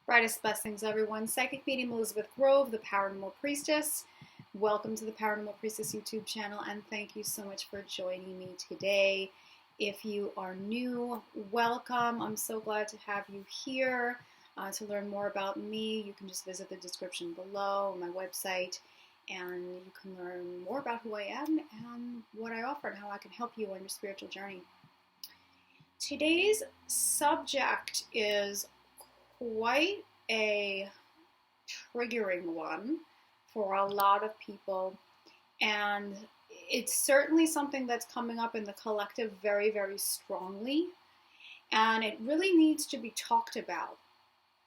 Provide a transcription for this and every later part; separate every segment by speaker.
Speaker 1: Brightest blessings, everyone. Psychic medium Elizabeth Grove, the Paranormal Priestess. Welcome to the Paranormal Priestess YouTube channel, and thank you so much for joining me today. If you are new, welcome. I'm so glad to have you here. To learn more about me, you can just visit the description below, my website, and you can learn more about who I am and what I offer and how I can help you on your spiritual journey. Today's subject is quite a triggering one for a lot of people, and it's certainly something that's coming up in the collective very, very strongly, and it really needs to be talked about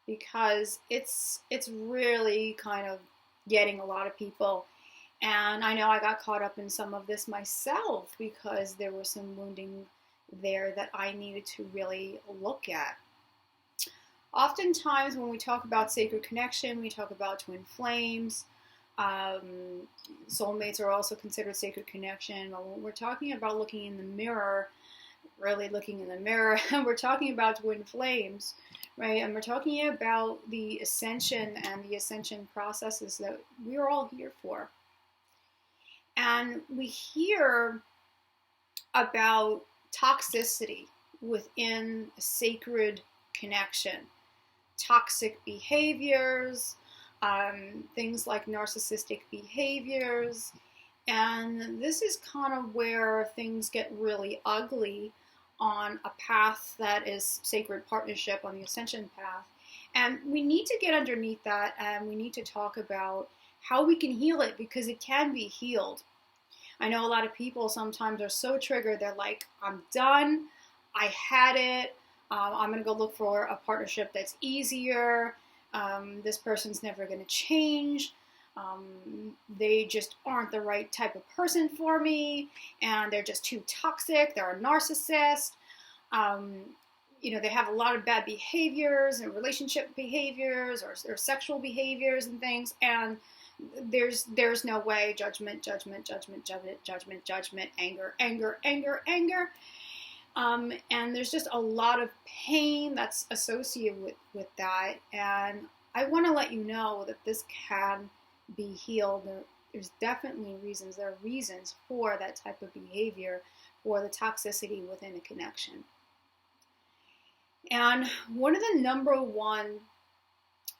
Speaker 1: because it's really kind of getting a lot of people. And I know I got caught up in some of this myself because there was some wounding there that I needed to really look at. Oftentimes when we talk about sacred connection, we talk about twin flames. Soulmates are also considered sacred connection. But when we're talking about looking in the mirror, really looking in the mirror, we're talking about twin flames, right? And we're talking about the ascension and the ascension processes that we're all here for. And we hear about toxicity within a sacred connection. Toxic behaviors, things like narcissistic behaviors, and this is kind of where things get really ugly on a path that is sacred partnership, on the ascension path. And we need to get underneath that, and we need to talk about how we can heal it, because it can be healed. I know a lot of people sometimes are so triggered, they're like, I'm done, I had it, I'm going to go look for a partnership that's easier. This person's never going to change. They just aren't the right type of person for me, and they're just too toxic. They're a narcissist. They have a lot of bad behaviors and relationship behaviors or sexual behaviors and things. And there's no way. Judgment, anger. And there's just a lot of pain that's associated with that. And I want to let you know that this can be healed. There's definitely reasons. There are reasons for that type of behavior, for the toxicity within a connection. And one of the number one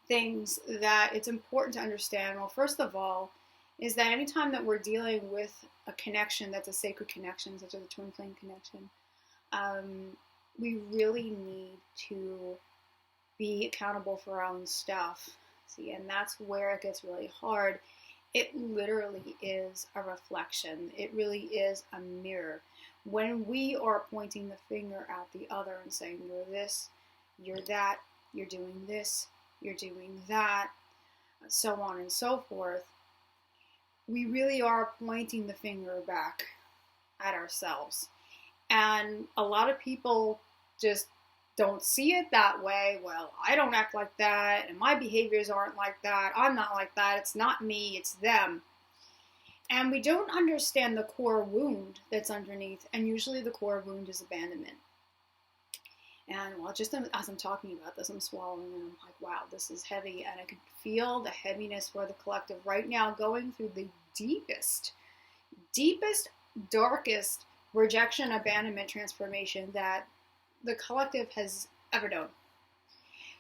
Speaker 1: things that it's important to understand, well, first of all, is that anytime that we're dealing with a connection that's a sacred connection, such as a twin flame connection, we really need to be accountable for our own stuff. See, and that's where it gets really hard. It literally is a reflection. It really is a mirror. When we are pointing the finger at the other and saying, you're this, you're that, you're doing this, you're doing that, so on and so forth, we really are pointing the finger back at ourselves. And a lot of people just don't see it that way. Well, I don't act like that, and my behaviors aren't like that. I'm not like that. It's not me, it's them. And we don't understand the core wound that's underneath, and usually the core wound is abandonment. And well, just as I'm talking about this, I'm swallowing, and I'm like, wow, this is heavy, and I can feel the heaviness for the collective right now, going through the deepest, darkest rejection, abandonment, transformation that the collective has ever known.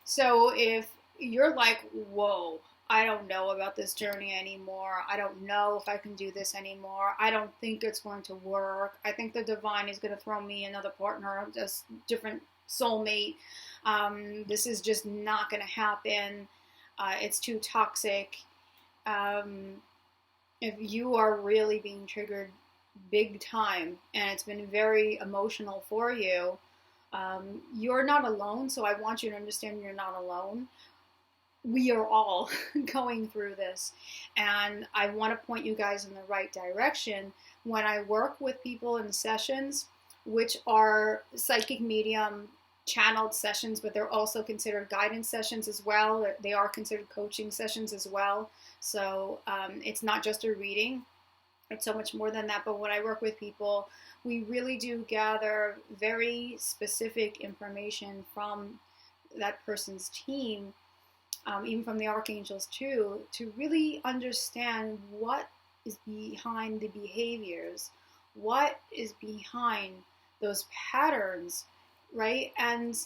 Speaker 1: So if you're like, whoa, I don't know about this journey anymore. I don't know if I can do this anymore. I don't think it's going to work. I think the divine is going to throw me another partner, just different soulmate. This is just not going to happen. It's too toxic. If you are really being triggered big time, and it's been very emotional for you, you're not alone. So I want you to understand you're not alone. We are all going through this, and I want to point you guys in the right direction. When I work with people in sessions, which are psychic medium channeled sessions, but they're also considered guidance sessions as well. They are considered coaching sessions as well. So it's not just a reading. It's so much more than that. But when I work with people, we really do gather very specific information from that person's team even from the archangels too, to really understand what is behind the behaviors, what is behind those patterns, right? And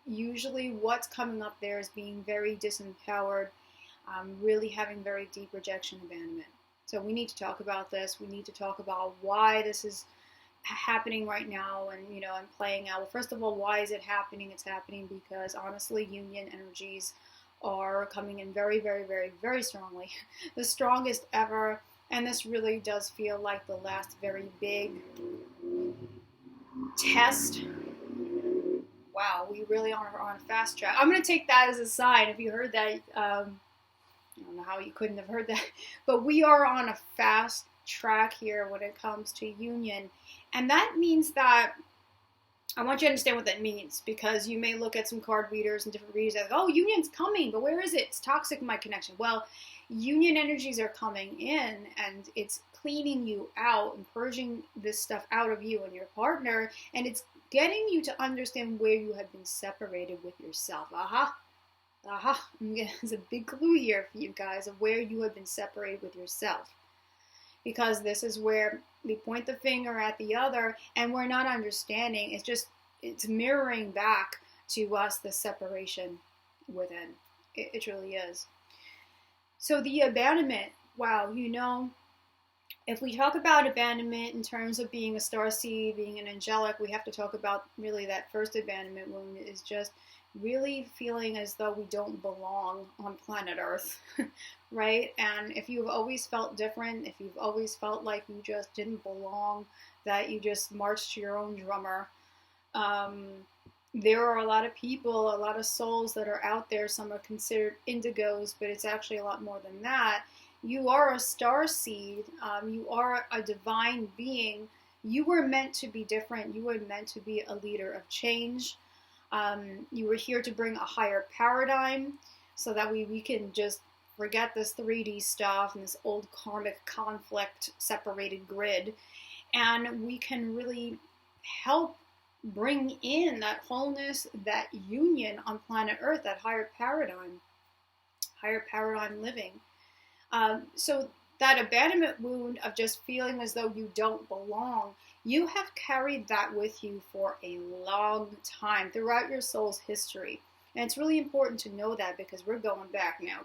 Speaker 1: usually what's coming up there is being very disempowered, really having very deep rejection, abandonment. So we need to talk about this. We need to talk about why this is happening right now, and and playing out. Well, first of all, why is it happening? It's happening because honestly, union energies are coming in very, very, very, very strongly, the strongest ever. And this really does feel like the last very big test. Wow, we really are on a fast track. I'm going to take that as a sign. If you heard that, I don't know how you couldn't have heard that, but we are on a fast track here when it comes to union. And that means that, I want you to understand what that means, because you may look at some card readers and different readers like, oh, union's coming, but where is it? It's toxic, my connection. Well, union energies are coming in, and it's cleaning you out and purging this stuff out of you and your partner, and it's getting you to understand where you have been separated with yourself. There's a big clue here for you guys of where you have been separated with yourself. Because this is where we point the finger at the other, and we're not understanding. It's mirroring back to us the separation within. It truly is. So the abandonment, wow, if we talk about abandonment in terms of being a starseed, being an angelic, we have to talk about really that first abandonment wound is just really feeling as though we don't belong on planet Earth, right? And if you've always felt different, if you've always felt like you just didn't belong, that you just marched to your own drummer, there are a lot of people, a lot of souls that are out there. Some are considered indigos, but it's actually a lot more than that. You are a star seed. You are a divine being. You were meant to be different. You were meant to be a leader of change. You were here to bring a higher paradigm so that we can just forget this 3D stuff and this old karmic conflict separated grid, and we can really help bring in that wholeness, that union on planet Earth, that higher paradigm living. So that abandonment wound of just feeling as though you don't belong, you have carried that with you for a long time throughout your soul's history. And it's really important to know that, because we're going back now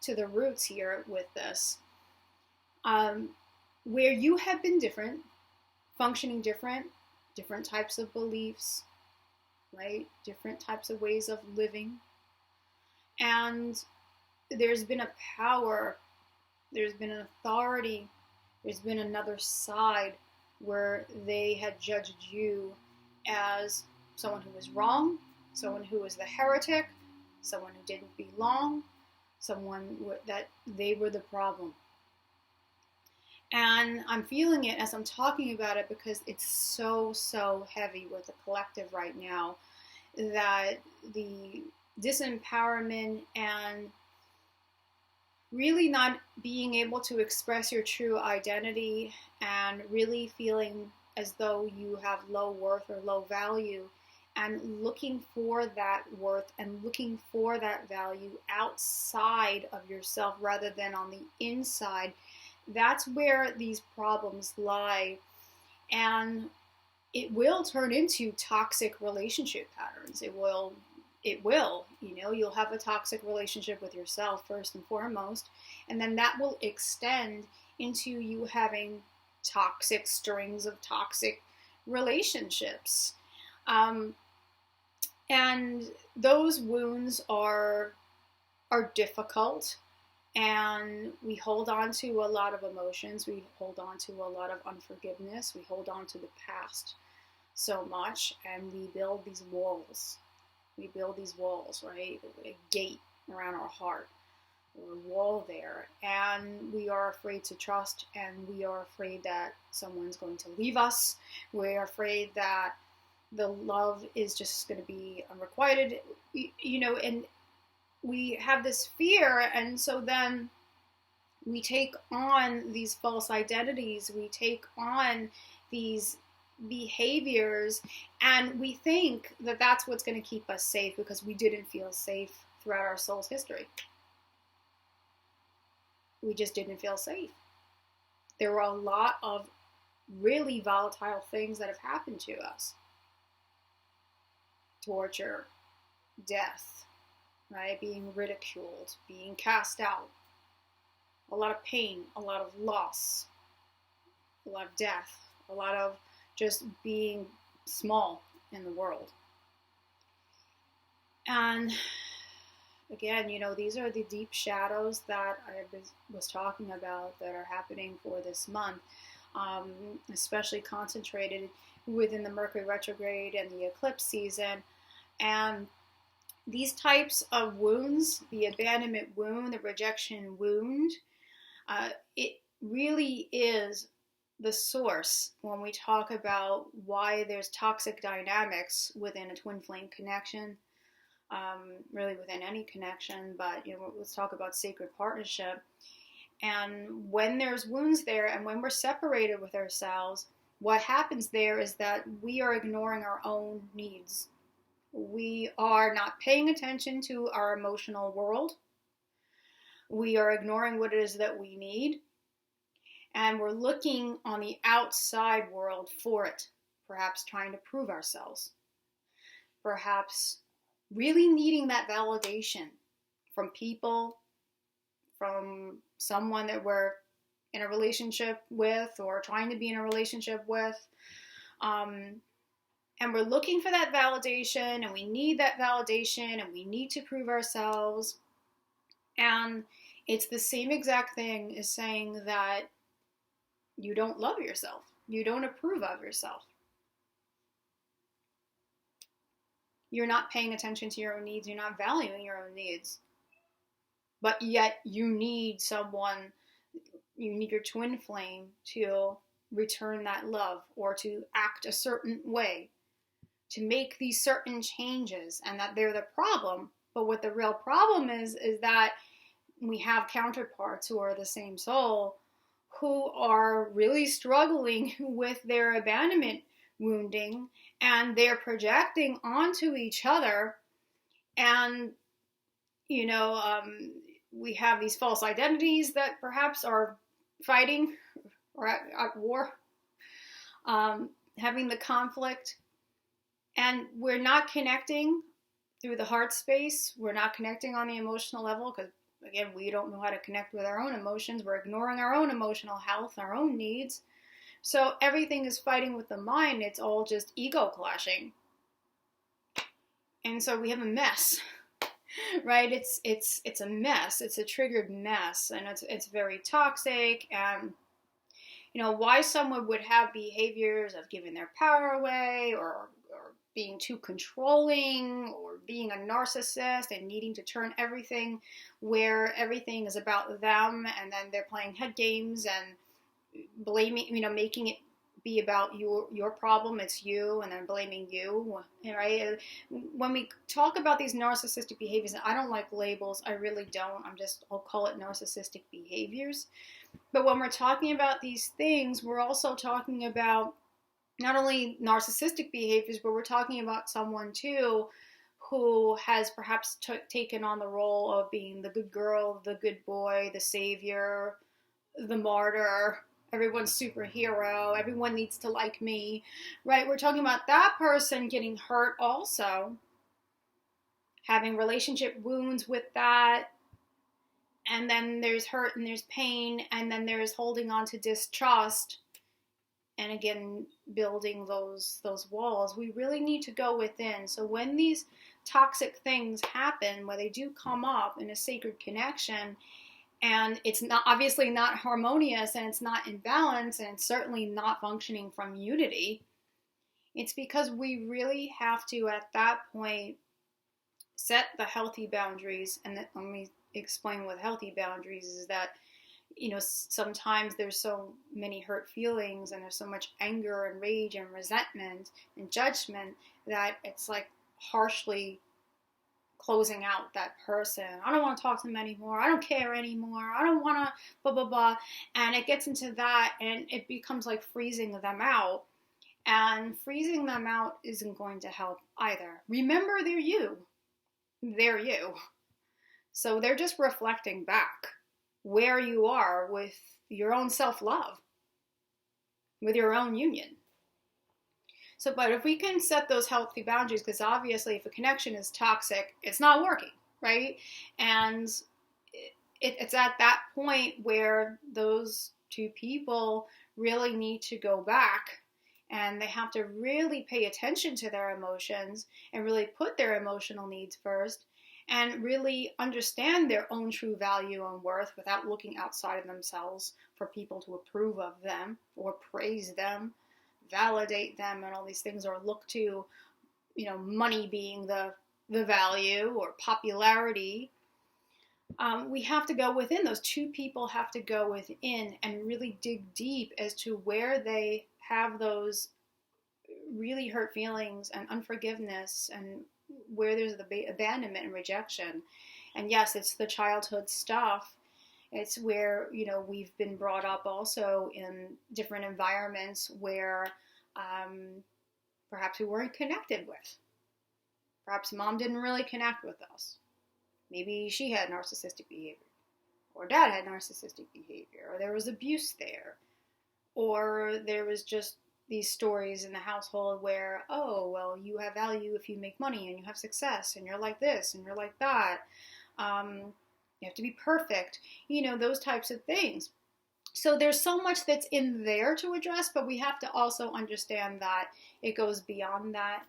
Speaker 1: to the roots here with this. Where you have been different, functioning different types of beliefs, right? Different types of ways of living. And there's been a power, there's been an authority, there's been another side where they had judged you as someone who was wrong, someone who was the heretic, someone who didn't belong, someone that they were the problem. And I'm feeling it as I'm talking about it, because it's so heavy with the collective right now, that the disempowerment and really not being able to express your true identity, and really feeling as though you have low worth or low value, and looking for that worth and looking for that value outside of yourself rather than on the inside. That's where these problems lie, and it will turn into toxic relationship patterns. It will, you'll have a toxic relationship with yourself first and foremost, and then that will extend into you having toxic strings of toxic relationships. And those wounds are difficult, and we hold on to a lot of emotions. We hold on to a lot of unforgiveness. We hold on to the past so much, and we build these walls. Right? A gate around our heart, or a wall there, and we are afraid to trust, and we are afraid that someone's going to leave us. We're afraid that the love is just going to be unrequited, and we have this fear, and so then we take on these false identities, we take on these behaviors, and we think that that's what's going to keep us safe, because we didn't feel safe throughout our soul's history. We just didn't feel safe. There were a lot of really volatile things that have happened to us. Torture, death, right? Being ridiculed, being cast out. A lot of pain, a lot of loss, a lot of death, a lot of just being small in the world. And again, these are the deep shadows that I was talking about that are happening for this month, especially concentrated within the Mercury retrograde and the eclipse season. And these types of wounds, the abandonment wound, the rejection wound, it really is the source when we talk about why there's toxic dynamics within a twin flame connection, really within any connection, but let's talk about sacred partnership. And when there's wounds there and when we're separated with ourselves, what happens there is that we are ignoring our own needs. We are not paying attention to our emotional world. We are ignoring what it is that we need. And we're looking on the outside world for it, perhaps trying to prove ourselves, perhaps really needing that validation from people, from someone that we're in a relationship with or trying to be in a relationship with. And we're looking for that validation, and we need that validation, and we need to prove ourselves. And it's the same exact thing as saying that you don't love yourself. You don't approve of yourself. You're not paying attention to your own needs. You're not valuing your own needs. But yet you need someone, you need your twin flame to return that love or to act a certain way, to make these certain changes, and that they're the problem. But what the real problem is that we have counterparts who are the same soul who are really struggling with their abandonment wounding, and they're projecting onto each other. And, we have these false identities that perhaps are fighting or at war, having the conflict. And we're not connecting through the heart space. We're not connecting on the emotional level because, again, we don't know how to connect with our own emotions. We're ignoring our own emotional health, our own needs. So everything is fighting with the mind. It's all just ego clashing. And so we have a mess, right? It's a mess. It's a triggered mess, and it's very toxic. And why someone would have behaviors of giving their power away or being too controlling or being a narcissist and needing to turn everything where everything is about them, and then they're playing head games and blaming, making it be about your problem, it's you, and then blaming you, right? When we talk about these narcissistic behaviors, and I don't like labels, I really don't, I'll call it narcissistic behaviors. But when we're talking about these things, we're also talking about not only narcissistic behaviors, but we're talking about someone too who has perhaps taken on the role of being the good girl, the good boy, the savior, the martyr, everyone's superhero, everyone needs to like me, right? We're talking about that person getting hurt also, having relationship wounds with that, and then there's hurt and there's pain, and then there's holding on to distrust, and again, building those walls. We really need to go within. So when these toxic things happen, where they do come up in a sacred connection, and it's not obviously not harmonious, and it's not in balance, and it's certainly not functioning from unity, it's because we really have to, at that point, set the healthy boundaries. And let me explain what healthy boundaries is. That sometimes there's so many hurt feelings, and there's so much anger and rage and resentment and judgment that it's like harshly closing out that person. I don't want to talk to them anymore. I don't care anymore. I don't want to blah, blah, blah. And it gets into that, and it becomes like freezing them out. And freezing them out isn't going to help either. Remember, they're you. They're you. So they're just reflecting back where you are with your own self-love, with your own union. So, but if we can set those healthy boundaries, because obviously if a connection is toxic, it's not working, right? And it's at that point where those two people really need to go back, and they have to really pay attention to their emotions and really put their emotional needs first and really understand their own true value and worth without looking outside of themselves for people to approve of them or praise them, validate them, and all these things, or look to, money being the value or popularity. We have to go within. Those two people have to go within and really dig deep as to where they have those really hurt feelings and unforgiveness, and where there's the abandonment and rejection. And yes, it's the childhood stuff. It's where, we've been brought up also in different environments where perhaps we weren't connected with. Perhaps mom didn't really connect with us. Maybe she had narcissistic behavior, or dad had narcissistic behavior, or there was abuse there, or there was just these stories in the household where, oh, well, you have value if you make money and you have success and you're like this and you're like that. You have to be perfect, those types of things. So there's so much that's in there to address, but we have to also understand that it goes beyond that.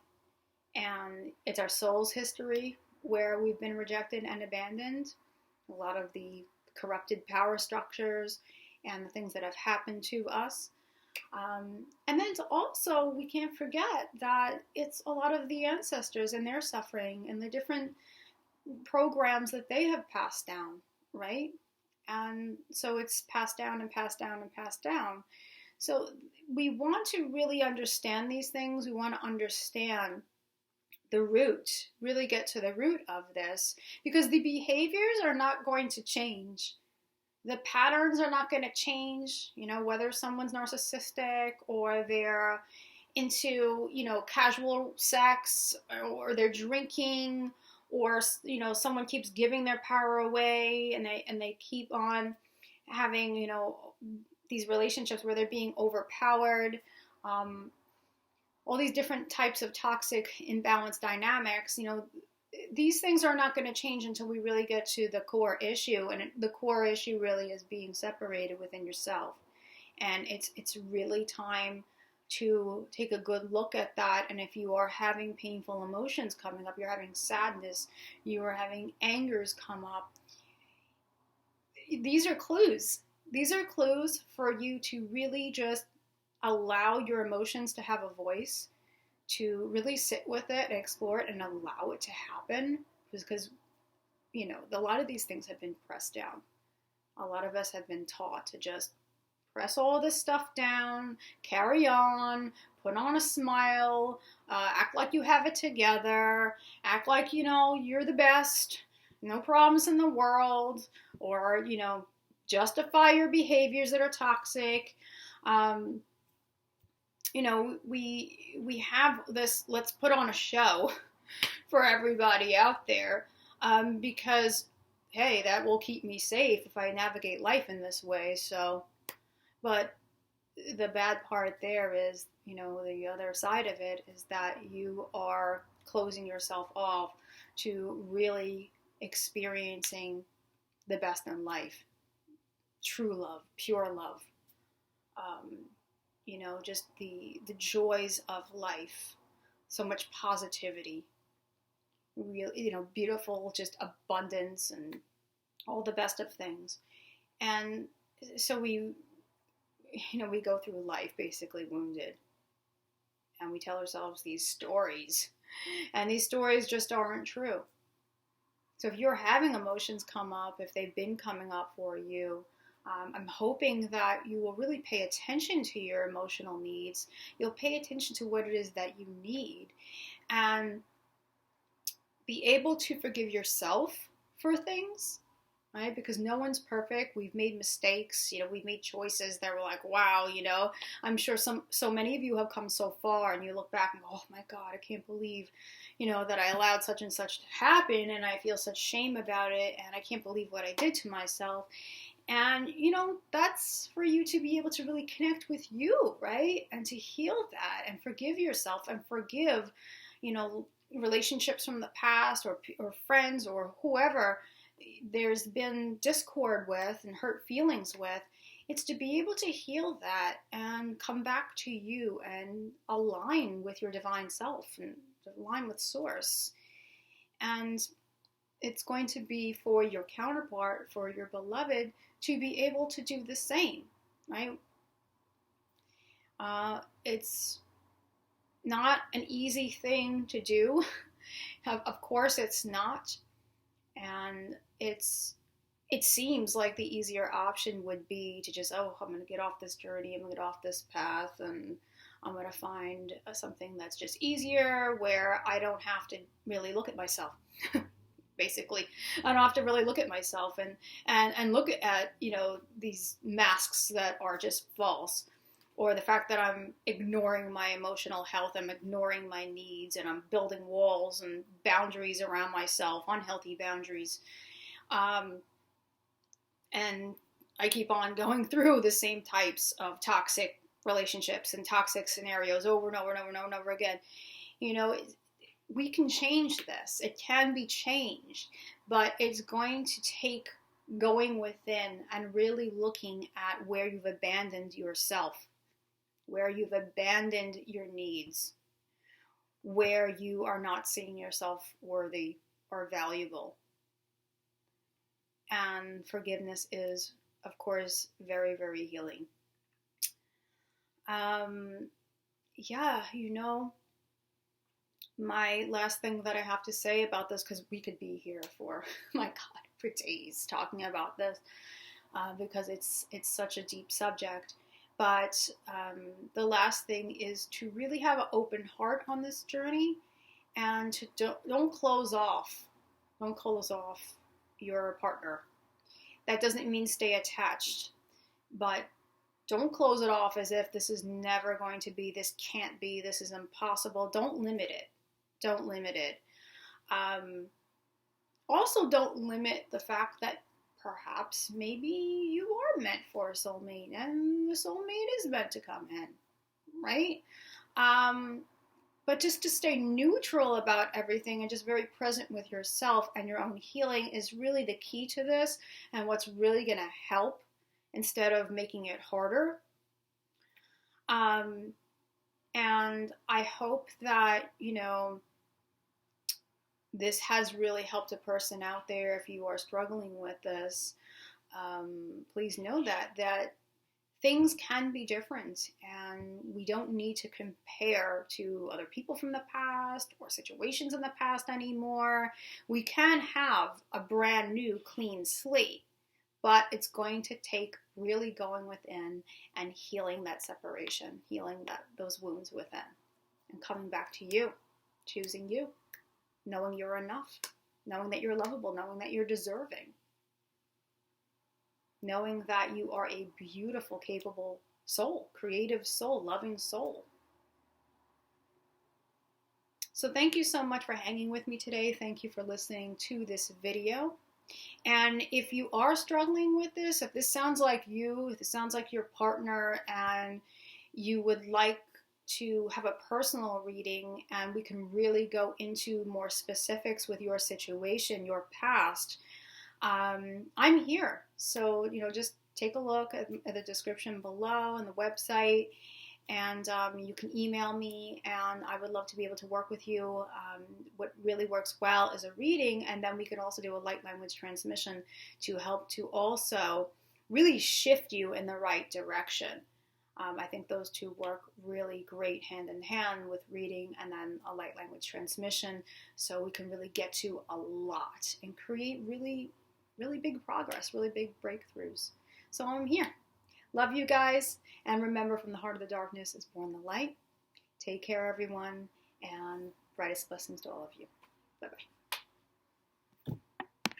Speaker 1: And it's our soul's history where we've been rejected and abandoned. A lot of the corrupted power structures and the things that have happened to us. And then it's also, we can't forget that it's a lot of the ancestors and their suffering and the different programs that they have passed down, right? And so it's passed down and passed down and passed down. So we want to really understand these things. We want to understand the root, really get to the root of this, because the behaviors are not going to change. The patterns are not going to change, whether someone's narcissistic or they're into, casual sex, or they're drinking, or, someone keeps giving their power away and they keep on having, these relationships where they're being overpowered. All these different types of toxic imbalanced dynamics, these things are not going to change until we really get to the core issue. And the core issue really is being separated within yourself. And it's really time to take a good look at that. And if you are having painful emotions coming up, you're having sadness, you are having angers come up, these are clues. These are clues for you to really just allow your emotions to have a voice, to really sit with it and explore it and allow it to happen. Because, a lot of these things have been pressed down. A lot of us have been taught to just press all this stuff down, carry on, put on a smile, act like you have it together, act like, you're the best, no problems in the world, or, justify your behaviors that are toxic. We have this, let's put on a show for everybody out there, because, hey, that will keep me safe if I navigate life in this way. So, but the bad part there is, the other side of it is that you are closing yourself off to really experiencing the best in life, true love, pure love. Just the joys of life, so much positivity, real, beautiful, just abundance and all the best of things. And so we go through life basically wounded, and we tell ourselves these stories, and these stories just aren't true. So if you're having emotions come up, if they've been coming up for you, I'm hoping that you will really pay attention to your emotional needs. You'll pay attention to what it is that you need, and be able to forgive yourself for things. right? Because no one's perfect. We've made mistakes. We've made choices that were like, wow, I'm sure so many of you have come so far, and you look back and go, oh my God, I can't believe, that I allowed such and such to happen, and I feel such shame about it, and I can't believe what I did to myself. And, that's for you to be able to really connect with you, right? And to heal that and forgive yourself and forgive, relationships from the past or friends or whoever there's been discord with and hurt feelings with. It's to be able to heal that and come back to you and align with your divine self and align with source. And it's going to be for your counterpart, for your beloved, to be able to do the same, right? It's not an easy thing to do. Of course it's not. And it seems like the easier option would be to just, I'm going to get off this journey, I'm going to get off this path, and I'm going to find something that's just easier, where I don't have to really look at myself. Basically, I don't have to really look at myself and look at, these masks that are just false, or the fact that I'm ignoring my emotional health, I'm ignoring my needs, and I'm building walls and boundaries around myself, unhealthy boundaries. And I keep on going through the same types of toxic relationships and toxic scenarios over and over and over and over and over again. We can change this. It can be changed, but it's going to take going within and really looking at where you've abandoned yourself, where you've abandoned your needs, where you are not seeing yourself worthy or valuable. And forgiveness is, of course, very, very healing. My last thing that I have to say about this, because we could be here for, my God, for days talking about this, because it's such a deep subject. But the last thing is to really have an open heart on this journey, and to don't close off. Don't close off your partner. That doesn't mean stay attached, but don't close it off as if this is never going to be, this can't be, this is impossible. Don't limit it. Don't limit it. Also, don't limit the fact that perhaps maybe you are meant for a soulmate, and the soulmate is meant to come in, right? But just to stay neutral about everything and just very present with yourself and your own healing is really the key to this, and what's really going to help instead of making it harder. And I hope that, this has really helped a person out there. If you are struggling with this, please know that things can be different, and we don't need to compare to other people from the past or situations in the past anymore. We can have a brand new clean slate, but it's going to take really going within and healing that separation, healing those wounds within, and coming back to you, choosing you, knowing you're enough, knowing that you're lovable, knowing that you're deserving, knowing that you are a beautiful, capable soul, creative soul, loving soul. So thank you so much for hanging with me today. Thank you for listening to this video. And if you are struggling with this, if this sounds like you, if this sounds like your partner, and you would like to have a personal reading, and we can really go into more specifics with your situation, your past, I'm here. So, just take a look at the description below and the website, and you can email me, and I would love to be able to work with you. What really works well is a reading, and then we can also do a light language transmission to help to also really shift you in the right direction. I think those two work really great hand in hand with reading and then a light language transmission, so we can really get to a lot and create really, really big progress, really big breakthroughs. So I'm here. Love you guys, and remember, from the heart of the darkness is born the light. Take care, everyone, and brightest blessings to all of you. Bye-bye.